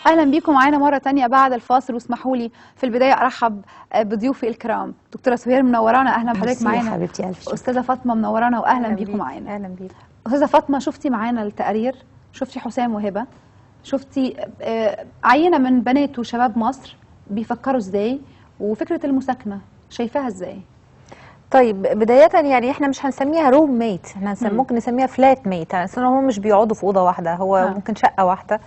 اهلا بيكم معانا مره تانية بعد الفاصل، واسمحوا لي في البدايه ارحب بضيوفي الكرام. دكتوره سهير منورانا، اهلا بحضرتك معانا. حبيبتي الف شكر. استاذه فاطمه منورانا واهلا بيكم معانا. اهلا بيك. استاذه فاطمه، شفتي معانا التقرير، شفتي حسام وهبه، شفتي عينه من بنات وشباب مصر بيفكروا ازاي، وفكره المساكنه شايفاها ازاي؟ طيب بداية يعني احنا مش هنسميها روم ميت، احنا ممكن نسميها فلات ميت، يعني اصلا هم مش بيقعدوا في اوضه واحده، هو ممكن شقه واحده.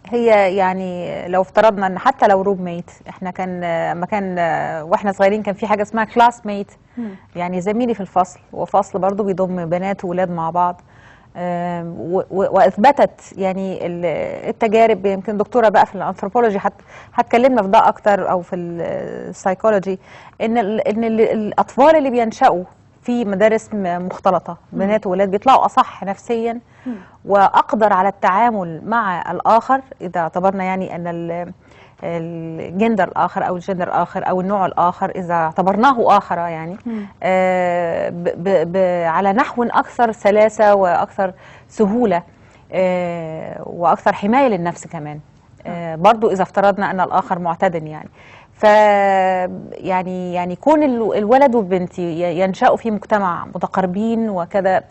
هي يعني لو افترضنا ان حتى لو روم ميت، احنا كان مكان واحنا صغيرين كان في حاجه اسمها كلاس ميت، يعني زميلي في الفصل، وفصل برضو بيضم بنات وولاد مع بعض. واثبتت يعني التجارب، يمكن دكتوره بقى في الانثروبولوجي هتكلمنا في ده اكتر، او في السايكولوجي، ان الاطفال اللي بينشأوا في مدارس مختلطه بنات وولاد بيطلعوا اصح نفسيا واقدر على التعامل مع الاخر، اذا اعتبرنا يعني ان الجندر الآخر أو الجندر الآخر أو النوع الآخر إذا اعتبرناه آخر، يعني على نحو أكثر سلاسة وأكثر سهولة وأكثر حماية للنفس كمان، برضو إذا افترضنا أن الآخر معتدل. يعني يعني كون الولد والبنت ينشأوا في مجتمع متقاربين وكذا،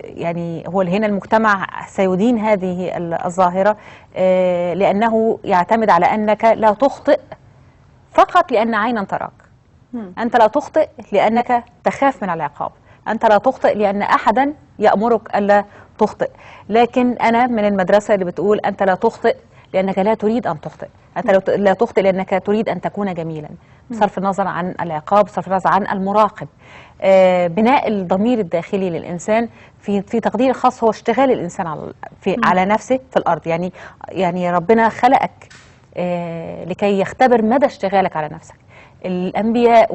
يعني هو هنا المجتمع سيدين هذه الظاهرة، لأنه يعتمد على أنك لا تخطئ فقط لأن عينا تراك. أنت لا تخطئ لأنك تخاف من العقاب، أنت لا تخطئ لأن أحدا يأمرك ألا تخطئ. لكن أنا من المدرسة اللي بتقول أنت لا تخطئ لأنك لا تريد أن تخطئ، أنت لا تخطئ لأنك تريد أن تكون جميلا، بصرف النظر عن العقاب، بصرف النظر عن المراقب. بناء الضمير الداخلي للإنسان في تقدير خاص هو اشتغال الإنسان على نفسه في الأرض. يعني ربنا خلقك لكي يختبر مدى اشتغالك على نفسك. الأنبياء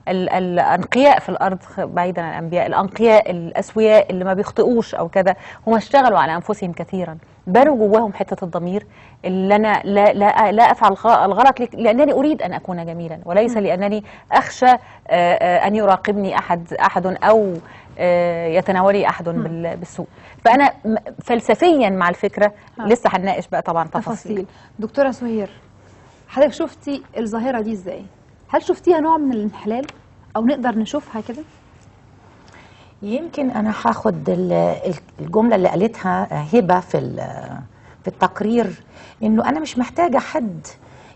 والأنقياء في الأرض، بعيدا عن الأنبياء، الأنقياء الأسوياء اللي ما بيخطئوش أو كذا، هم اشتغلوا على أنفسهم كثيرا، بنوا جواهم حتة الضمير اللي أنا لا أفعل الغلط لأنني أريد أن أكون جميلا، وليس لأنني أخشى أن يراقبني أحد أو يتناولي أحد بالسوء. فأنا فلسفيا مع الفكرة لسه هنناقش بقى طبعا تفاصيل. دكتورة سهير، حضرتك شفتي الظاهرة دي ازاي؟ هل شفتيها نوع من الانحلال او نقدر نشوفها كده؟ يمكن انا هاخد الجملة اللي قالتها هبة في التقرير، انه انا مش محتاجة حد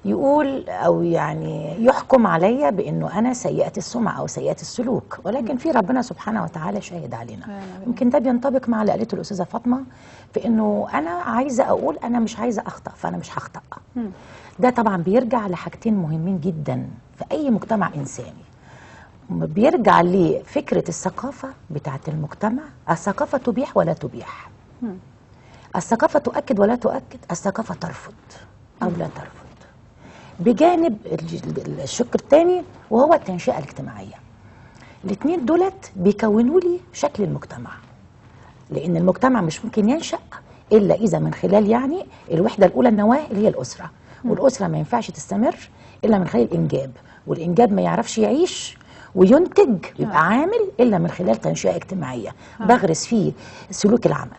يقول او يعني يحكم عليا بانه انا سيئة السمعة او سيئة السلوك، ولكن في ربنا سبحانه وتعالى شاهد علينا. يمكن ده بينطبق مع اللي قالته الاستاذة فاطمة، في انه انا عايزة اقول انا مش عايزة اخطأ فانا مش هخطأ. ده طبعا بيرجع لحاجتين مهمين جدا في اي مجتمع انساني، بيرجع لفكرة الثقافة بتاعت المجتمع. الثقافة تبيح ولا تبيح، الثقافة تؤكد ولا تؤكد، الثقافة ترفض أو لا ترفض، بجانب الشق الثاني وهو التنشئة الاجتماعية. الاثنين دولت بيكونوا لي شكل المجتمع، لأن المجتمع مش ممكن ينشأ إلا إذا من خلال يعني الوحدة الأولى، النواة اللي هي الأسرة، والأسرة ما ينفعش تستمر إلا من خلال الإنجاب، والإنجاب ما يعرفش يعيش وينتج يبقى عامل إلا من خلال تنشئة اجتماعية بغرس فيه سلوك العمل،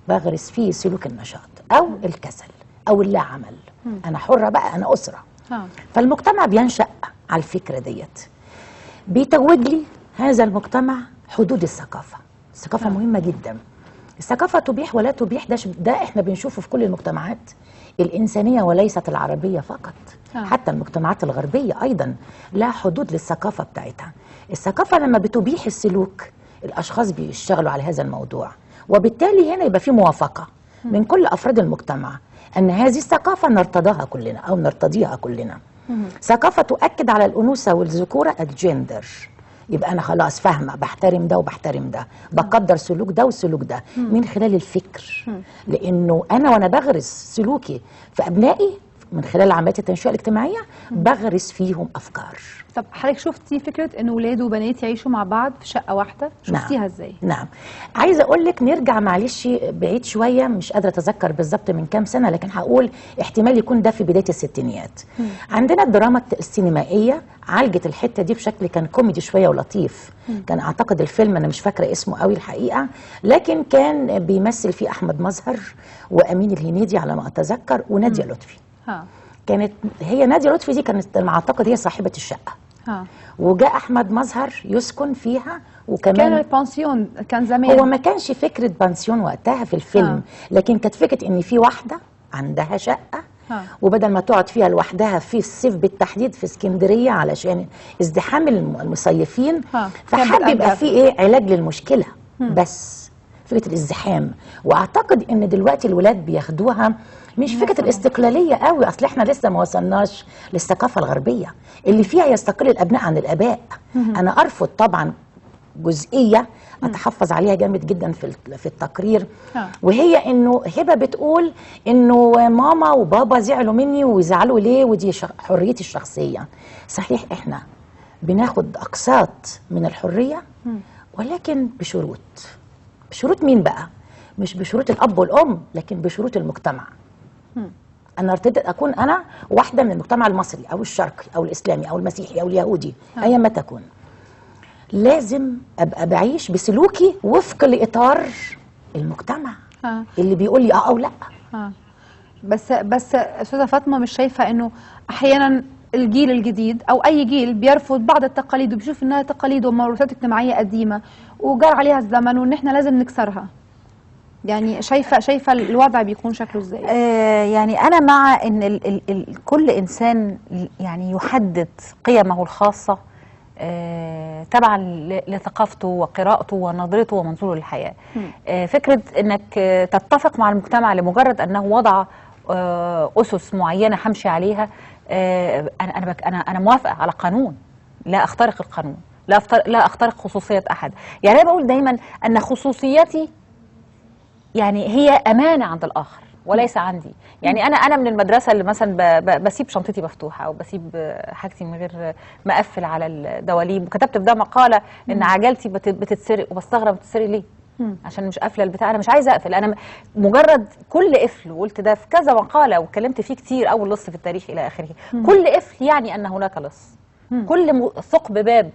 بغرس فيه سلوك النشاط أو الكسل أو اللا عمل. أنا حرة بقى، أنا أسرة. فالمجتمع بينشأ على الفكرة ديت، بيتوج لي هذا المجتمع حدود الثقافة. الثقافة مهمة جدا. الثقافة تبيح ولا تبيح، ده احنا بنشوفه في كل المجتمعات الإنسانية وليست العربية فقط، حتى المجتمعات الغربية أيضا لا حدود للثقافة بتاعتها. الثقافة لما بتبيح السلوك الأشخاص بيشتغلوا على هذا الموضوع، وبالتالي هنا يبقى في موافقة من كل أفراد المجتمع أن هذه الثقافة نرتضاها كلنا أو نرتضيها كلنا. ثقافة تؤكد على الأنوثة والذكورة، الجندر، يبقى أنا خلاص فاهمة بحترم ده وبحترم ده، بقدر سلوك ده والسلوك ده من خلال الفكر، لأنه أنا وأنا بغرس سلوكي في أبنائي من خلال عمليات التنشئة الاجتماعية بغرس فيهم أفكار. طب حضرتك شفتي فكره ان ولاد وبنات يعيشوا مع بعض في شقه واحده، شفتيها ازاي؟ نعم. عايزه اقول لك نرجع معلش بعيد شويه، مش قادره اتذكر بالظبط من كام سنه، لكن هقول احتمال يكون ده في بدايه الستينيات. عندنا الدراما السينمائيه عالجت الحته دي بشكل كان كوميدي شويه ولطيف. كان اعتقد الفيلم انا مش فاكره اسمه قوي الحقيقه، لكن كان بيمثل فيه احمد مظهر وامين الهنيدي على ما اتذكر وناديه لطفي. كانت هي ناديه لطفي دي كانت اعتقد هي صاحبه الشقه. وجاء احمد مظهر يسكن فيها، وكمان كان البانسيون كان زمان. هو ما كانش فكره بانسيون وقتها في الفيلم، لكن كانت فكره ان في واحده عندها شقه وبدل ما تقعد فيها لوحدها في الصيف بالتحديد في اسكندريه علشان ازدحام المصيفين، فحب يبقى في ايه علاج للمشكله. بس فكره الازدحام، واعتقد ان دلوقتي الولاد بياخدوها مش فكره الاستقلاليه قوي، اصل احنا لسه ما وصلناش للثقافه الغربيه اللي فيها يستقل الابناء عن الاباء. انا ارفض طبعا جزئيه اتحفظ عليها جامد جدا في التقرير، وهي انه هبه بتقول انه ماما وبابا زعلوا مني ويزعلوا ليه، ودي حريتي الشخصيه. صحيح احنا بناخد اقساط من الحريه، ولكن بشروط. بشروط مين بقى؟ مش بشروط الاب والام، لكن بشروط المجتمع. انا ارتدت اكون انا واحده من المجتمع المصري او الشرقي او الاسلامي او المسيحي او اليهودي ايا ما تكون، لازم ابقى بعيش بسلوكي وفق لاطار المجتمع اللي بيقول لي او لا. بس استاذه فاطمه مش شايفه انه احيانا الجيل الجديد او اي جيل بيرفض بعض التقاليد وبيشوف انها تقاليد وموروثات اجتماعيه قديمه وجار عليها الزمن وان احنا لازم نكسرها؟ يعني شايفه الوضع بيكون شكله ازاي؟ يعني انا مع ان كل انسان يعني يحدد قيمه الخاصه تبعا لثقافته وقراءته ونظرته ومنظوره للحياه. فكره انك تتفق مع المجتمع لمجرد انه وضع اسس معينه همشي عليها، انا موافقه على قانون، لا اخترق القانون، لا اخترق خصوصيه احد. يعني انا بقول دايما ان خصوصيتي يعني هي امانه عند الاخر وليس عندي. يعني انا من المدرسه اللي مثلا بسيب شنطتي مفتوحه او بسيب حاجتي من غير ما اقفل على الدواليب، وكتبت في ده مقاله ان عجلتي بتتسرق، وبستغرب بتتسرق ليه؟ عشان مش قافله البتاع. انا مش عايزه اقفل، انا مجرد كل قفل، وقلت ده في كذا مقاله واتكلمت فيه كتير، اول لص في التاريخ الى اخره. كل قفل يعني ان هناك لص، كل ثقب باب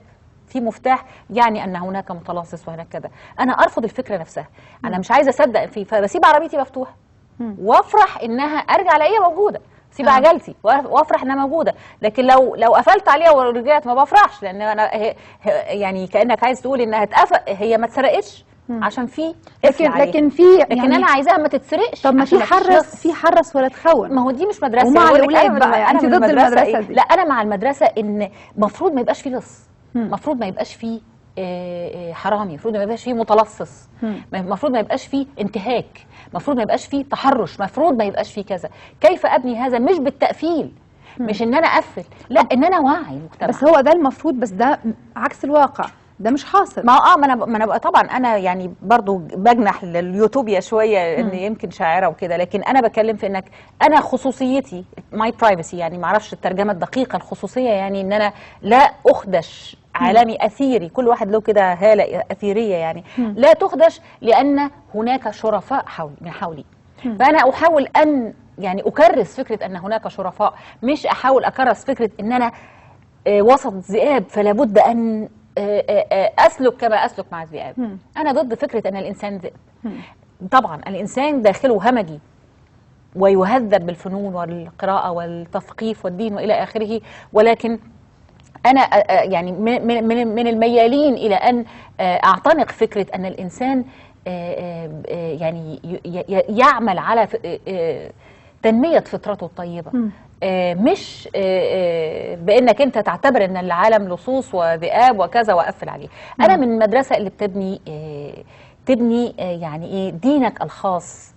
في مفتاح يعني ان هناك متلصص وهناك كذا. انا ارفض الفكره نفسها، انا مش عايزه اصدق فيه، فبسيب عربيتي مفتوحه وافرح انها ارجع الاقيها موجوده، سيب عجلتي وافرح انها موجوده. لكن لو قفلت عليها ورجعت ما بفرحش، لان انا يعني كانك عايز تقول انها اتقفل، هي ما اتسرقتش عشان في لكن يعني انا عايزاها ما تتسرقش. طب ما في حرس ولا تخون، ما هو دي مش مدرسه. ومع الاولاد بقى انت ضد المدرسه دي؟ لا انا مع المدرسه ان المفروض ما يبقاش فيه لص، المفروض ما يبقاش فيه حرامي، المفروض ما يبقاش فيه متلصص، المفروض ما يبقاش فيه انتهاك، المفروض ما يبقاش فيه تحرش، المفروض ما يبقاش فيه كذا. كيف ابني هذا؟ مش بالتقفيل، مش ان انا اقفل، لا ان انا واعي المجتمع. بس هو ده المفروض، بس ده عكس الواقع، ده مش حاصل. ما انا بقى طبعا انا يعني برضو بجنح لليوتوبيا شويه ان يمكن شاعره وكده، لكن انا بتكلم في انك انا خصوصيتي ماي برايفسي، يعني ما اعرفش الترجمه الدقيقه الخصوصيه، يعني ان انا لا اخدش عالمي اثيري، كل واحد له كده هاله اثيريه يعني، لا تخدش لان هناك شرفاء من حولي. فانا احاول ان يعني اكرس فكره ان هناك شرفاء، مش احاول اكرس فكره ان انا وسط ذئاب فلا بد ان اسلك كما اسلك مع الذئاب. انا ضد فكره ان الانسان ذئب. طبعا الانسان داخله همجي ويهذب بالفنون والقراءه والتثقيف والدين والى اخره، ولكن انا يعني من الميالين الى ان اعتنق فكره ان الانسان يعني يعمل على تنميه فطرته الطيبه، مش بانك انت تعتبر ان العالم لصوص وذئاب وكذا واقفل عليه. انا من المدرسه اللي تبني يعني ايه دينك الخاص،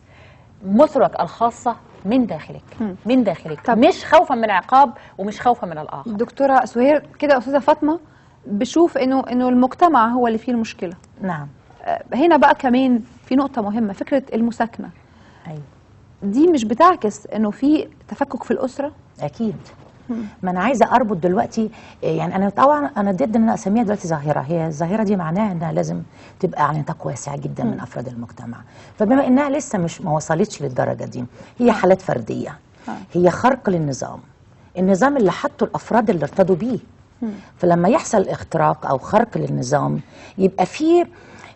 مثرك الخاصه من داخلك، من داخلك، مش خوفا من عقاب ومش خوفا من الاخر. دكتوره سهير كده استاذه فاطمه بشوف انه المجتمع هو اللي فيه المشكله. نعم. هنا بقى كمان في نقطه مهمه، فكره المساكنه. ايوه. دي مش بتعكس انه في تفكك في الاسره؟ اكيد. ما انا عايزه اربط دلوقتي، يعني انا طبعا انا ضد ان انا اسميها دلوقتي ظاهره، هي الظاهره دي معناها انها لازم تبقى على نطاق واسع جدا من افراد المجتمع، فبما انها لسه مش ما وصلتش للدرجه دي، هي حالات فرديه، هي خرق للنظام، النظام اللي حطه الافراد اللي ارتضوا بيه. فلما يحصل اختراق او خرق للنظام يبقى فيه،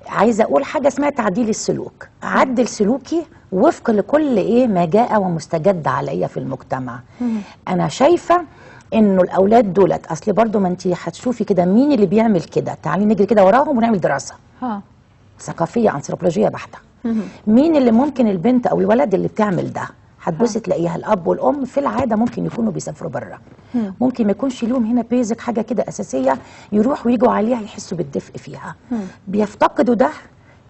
عايزه اقول حاجه اسمها تعديل السلوك، عدل سلوكي وفق لكل ما جاء ومستجد عليا في المجتمع. انا شايفه انه الاولاد دولت، اصل برضو ما انت هتشوفي كده مين اللي بيعمل كده، تعالي نجري كده وراهم ونعمل دراسه ثقافيه انثروبولوجيه بحته. مين اللي ممكن البنت او الولد اللي بتعمل ده، هتبصي تلاقيها الاب والام في العاده ممكن يكونوا بيسافروا بره، ممكن ما يكونش ليهم هنا بيزك حاجه كده اساسيه يروحوا ويجوا عليها يحسوا بالدفء فيها، بيفتقدوا ده.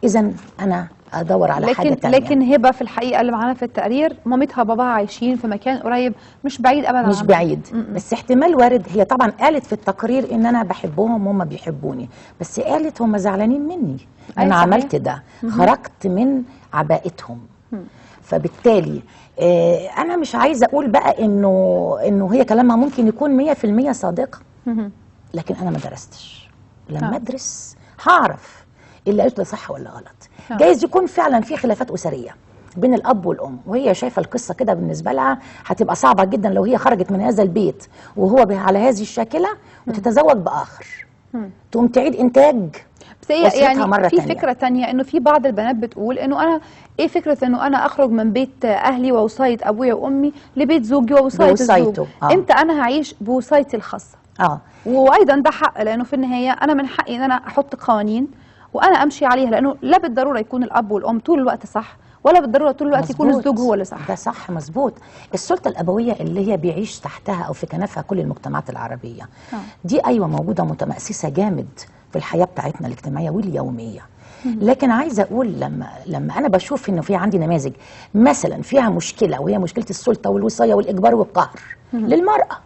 اذا انا ادور على حاجه تانية. لكن هبه في الحقيقه اللي معانا في التقرير مامتها وباباها عايشين في مكان قريب، مش بعيد ابدا، مش بعيد. بس احتمال وارد، هي طبعا قالت في التقرير ان انا بحبهم وهم بيحبوني، بس قالت هم زعلانين مني، انا عملت ده، خرجت من عبائتهم. فبالتالي انا مش عايزه اقول بقى انه هي كلامها ممكن يكون 100% صادقه، لكن انا ما درستش. لما ادرس هعرف اللي قالت له صح ولا غلط. جايز يكون فعلا في خلافات اسريه بين الاب والام، وهي شايفه القصه كده بالنسبه لها هتبقى صعبه جدا لو هي خرجت من هذا البيت وهو على هذه الشاكله وتتزوج باخر، تقوم تعيد انتاج. بس هي يعني في فكره تانية، انه في بعض البنات بتقول انه انا فكره انه انا اخرج من بيت اهلي ووصايه ابويا وامي لبيت زوجي ووصايه الزوج، امتى انا هعيش بوصايتي الخاصه؟ وايضا ده حق، لانه في النهايه انا من حقي ان انا احط قوانين وانا امشي عليها، لانه لا بالضروره يكون الاب والام طول الوقت صح، ولا بالضروره طول الوقت يكون الزوج هو اللي صح. ده صح، مظبوط. السلطه الابويه اللي هي بيعيش تحتها او في كنفها كل المجتمعات العربيه دي ايوه موجوده متمأسسه جامد في الحياه بتاعتنا الاجتماعيه واليوميه. لكن عايزه اقول لما انا بشوف انه في عندي نماذج مثلا فيها مشكله، وهي مشكله السلطه والوصايه والاجبار والقهر للمراه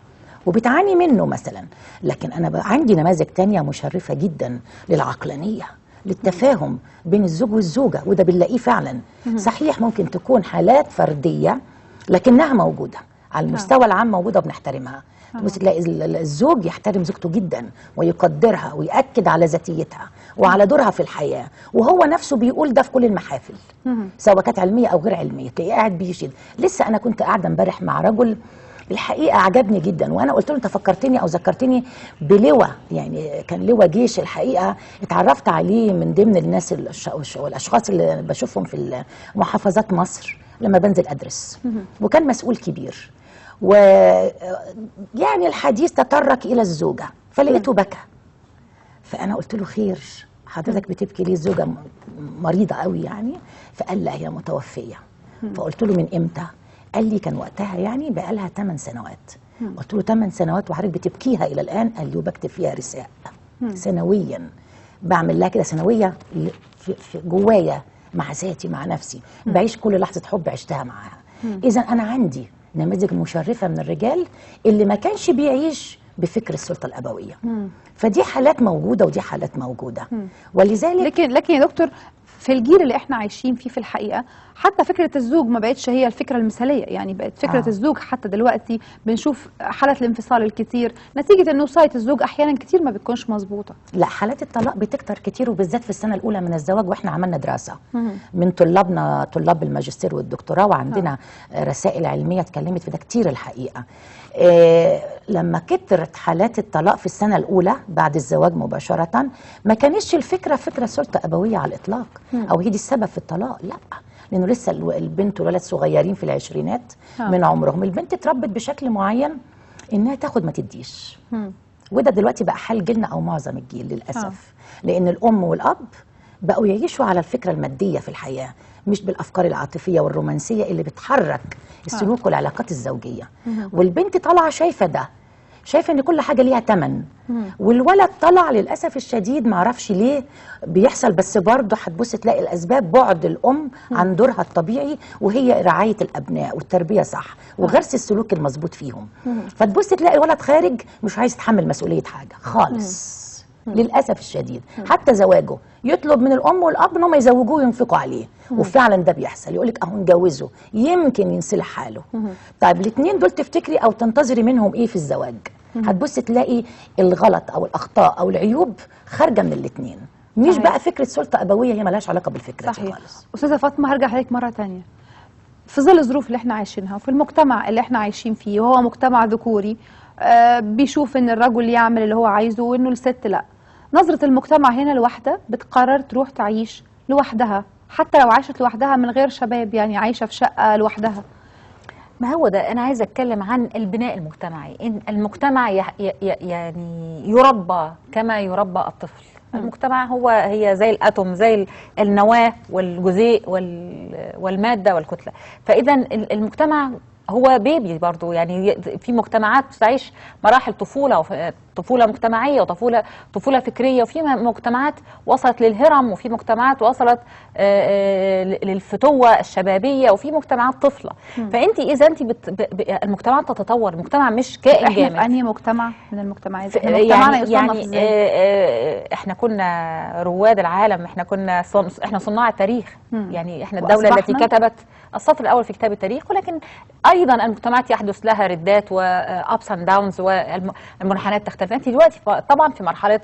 وبتعاني منه مثلا، لكن انا عندي نماذج تانية مشرفه جدا للعقلانيه، للتفاهم بين الزوج والزوجه، وده بنلاقيه فعلا. صحيح ممكن تكون حالات فرديه لكنها موجوده على المستوى العام، موجوده وبنحترمها. بس تلاقي الزوج يحترم زوجته جدا ويقدرها ويأكد على ذاتيتها وعلى دورها في الحياه، وهو نفسه بيقول ده في كل المحافل سواء كانت علميه او غير علميه، تلاقيه قاعد بيشيد. لسه انا كنت قاعده امبارح مع رجل الحقيقه عجبني جدا، وانا قلت له انت فكرتني او ذكرتني بلواء، يعني كان لواء جيش الحقيقه اتعرفت عليه من ضمن الناس والاشخاص اللي بشوفهم في محافظات مصر لما بنزل ادرس، وكان مسؤول كبير، ويعني الحديث تطرق الى الزوجه، فلقيته بكى. فانا قلت له خير حضرتك بتبكي ليه؟ الزوجه مريضه قوي يعني؟ فقال لا هي متوفيه. فقلت له من امتى؟ قال لي كان وقتها يعني بقى لها 8 سنوات. قلت له 8 سنوات وحضرتك بتبكيها الى الان؟ قال لي وبكتب فيها رساء سنويا، بعمل لها كده سنويه في جوايا مع ذاتي مع نفسي، بعيش كل لحظه حب عشتها معاها. اذا انا عندي نماذج مشرفه من الرجال اللي ما كانش بيعيش بفكر السلطه الابويه. فدي حالات موجوده ودي حالات موجوده. ولذلك لكن يا دكتور في الجيل اللي احنا عايشين فيه في الحقيقه حتى فكره الزوج ما بقتش هي الفكره المثاليه، يعني بقت فكره الزوج حتى دلوقتي بنشوف حالات الانفصال الكتير نتيجه انه وصايه الزوج احيانا كتير ما بتكونش مظبوطه. لا، حالات الطلاق بتكتر كتير وبالذات في السنه الاولى من الزواج، واحنا عملنا دراسه من طلاب الماجستير والدكتوراه، وعندنا رسائل علميه اتكلمت في ده كتير الحقيقه. لما كترت حالات الطلاق في السنه الاولى بعد الزواج مباشره، ما كانتش الفكره فكره سلطه ابويه على الاطلاق او هي دي السبب في الطلاق، لا، لانه لسه البنت والولد صغيرين في العشرينات من عمرهم، البنت اتربت بشكل معين انها تاخد ما تديش، وده دلوقتي بقى حال جيلنا او معظم الجيل للاسف، لان الام والاب بقوا يعيشوا على الفكره الماديه في الحياه، مش بالافكار العاطفيه والرومانسيه اللي بتحرك السلوك والعلاقات الزوجيه. والبنت طالعه شايفه ده، شايفه ان كل حاجه ليها ثمن، والولد طلع للاسف الشديد معرفش ليه بيحصل، بس برضه هتبص تلاقي الاسباب بعد الام عن دورها الطبيعي، وهي رعايه الابناء والتربيه صح وغرس السلوك المظبوط فيهم. فتبص تلاقي الولد خارج مش عايز يتحمل مسؤوليه حاجه خالص، للاسف الشديد. حتى زواجه يطلب من الام والاب انهم يزوجوه وينفقوا عليه، وفعلا ده بيحصل. يقول لك اهو نجوزه يمكن ينصلح حاله. طيب الاثنين دول تفتكري او تنتظري منهم ايه في الزواج؟ هتبص تلاقي الغلط او الاخطاء او العيوب خارجه من الاثنين، مش بقى فكره سلطه ابويه، هي مالهاش علاقه بالفكره دي خالص. استاذه فاطمه هرجع لك مره ثانيه. في ظل الظروف اللي احنا عايشينها وفي المجتمع اللي احنا عايشين فيه، وهو مجتمع ذكوري بيشوف ان الرجل يعمل اللي هو عايزه وانه الست لا. نظرة المجتمع هنا الواحدة بتقرر تروح تعيش لوحدها، حتى لو عاشت لوحدها من غير شباب، يعني عايشة في شقة لوحدها. ما هو ده أنا عايزة أتكلم عن البناء المجتمعي. إن المجتمع يعني يربى كما يربى الطفل. المجتمع هي زي الأتوم، زي النواة والجزيء والمادة والكتلة. فإذا المجتمع هو بيبي برضو. يعني في مجتمعات تعيش مراحل طفولة، طفولة مجتمعية وطفولة فكرية، وفي مجتمعات وصلت للهرم، وفي مجتمعات وصلت للفتوة الشبابية، وفي مجتمعات طفلة. فأنت إذا أنت المجتمعات تتطور، المجتمع مش كائن جامد. احنا في أنهي مجتمع من المجتمعات؟ احنا مجتمعنا يصنف ازاي؟ احنا كنا رواد العالم، احنا صناع التاريخ. يعني احنا الدولة التي كتبت السطر الأول في كتاب التاريخ. ولكن أيضا المجتمعات يحدث لها ردات وأبس اند داونز، والمنحنات تختلف. أنت دلوقتي طبعا في مرحلة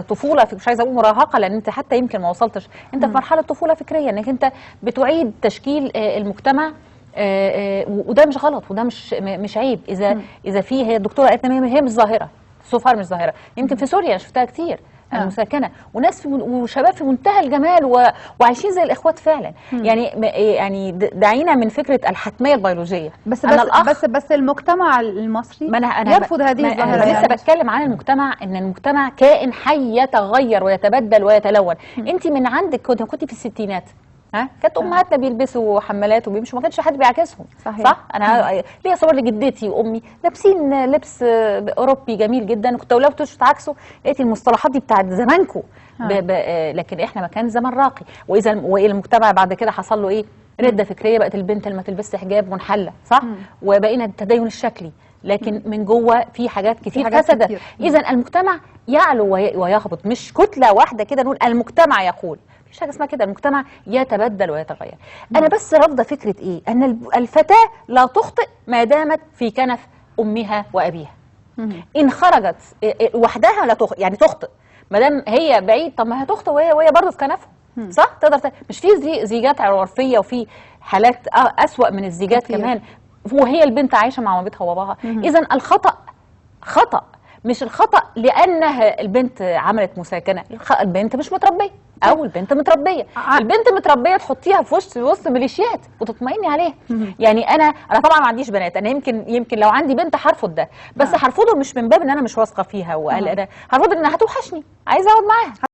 طفولة، مش عايزة أقول مراهقة لأن أنت حتى يمكن ما وصلتش، أنت في مرحلة طفولة فكرية، أنك أنت بتعيد تشكيل المجتمع. وده مش غلط، وده مش عيب. إذا هي الدكتورة قالت هي مش ظاهرة، سوفار مش ظاهرة. يمكن في سوريا أنا شفتها كتير، المساكنه، وناس وشباب في منتهى الجمال وعايشين زي الاخوات فعلا. يعني دعينا من فكره الحتميه البيولوجيه. بس المجتمع المصري يرفض هذه الظاهره. انا لسه بتكلم عن المجتمع، ان المجتمع كائن حي يتغير ويتبدل ويتلون. انت من عندك كنت في الستينات، كانت امهاتنا بيلبسوا حمالات وبيمشوا، ما كانش حد بيعكسهم. صح. انا ليا صور لجدتي وامي لابسين لبس اوروبي جميل جدا، كنت اولاد تعكسوا، لقيت المصطلحات دي بتاعت زمانكم. لكن احنا ما كان زمان راقي. واذا المجتمع بعد كده حصل له ايه؟ رده فكريه، بقت البنت لما تلبس حجاب منحله، صح. وبقينا التدين الشكلي، لكن من جوه في حاجات كتير فسدت. اذا المجتمع يعلو ويهبط، مش كتله واحده كده نقول المجتمع يقول. مفيش حاجه اسمها كده، المجتمع يتبدل ويتغير. انا بس رافضه فكره ايه؟ ان الفتاه لا تخطئ ما دامت في كنف امها وابيها. ان خرجت وحدها لا تخطئ، يعني تخطئ ما دام هي بعيد. طب ما هتخطئ وهي برضه في كنفهم، صح. تقدر مش في زيجات عرفيه، وفي حالات اسوأ من الزيجات كتير كمان، وهي البنت عايشه مع مامتها وباباها. اذا الخطأ خطأ، مش الخطأ لأنها البنت عملت مساكنة، البنت مش متربية، أو البنت متربية. البنت متربية تحطيها في وسط ميليشيات وتطمئني عليها. يعني أنا طبعا ما عنديش بنات، أنا يمكن لو عندي بنت هرفض ده، بس هرفضه مش من باب إن أنا مش واثقة فيها، وقال أنا هرفض إنها هتوحشني، عايزة أقعد معاها.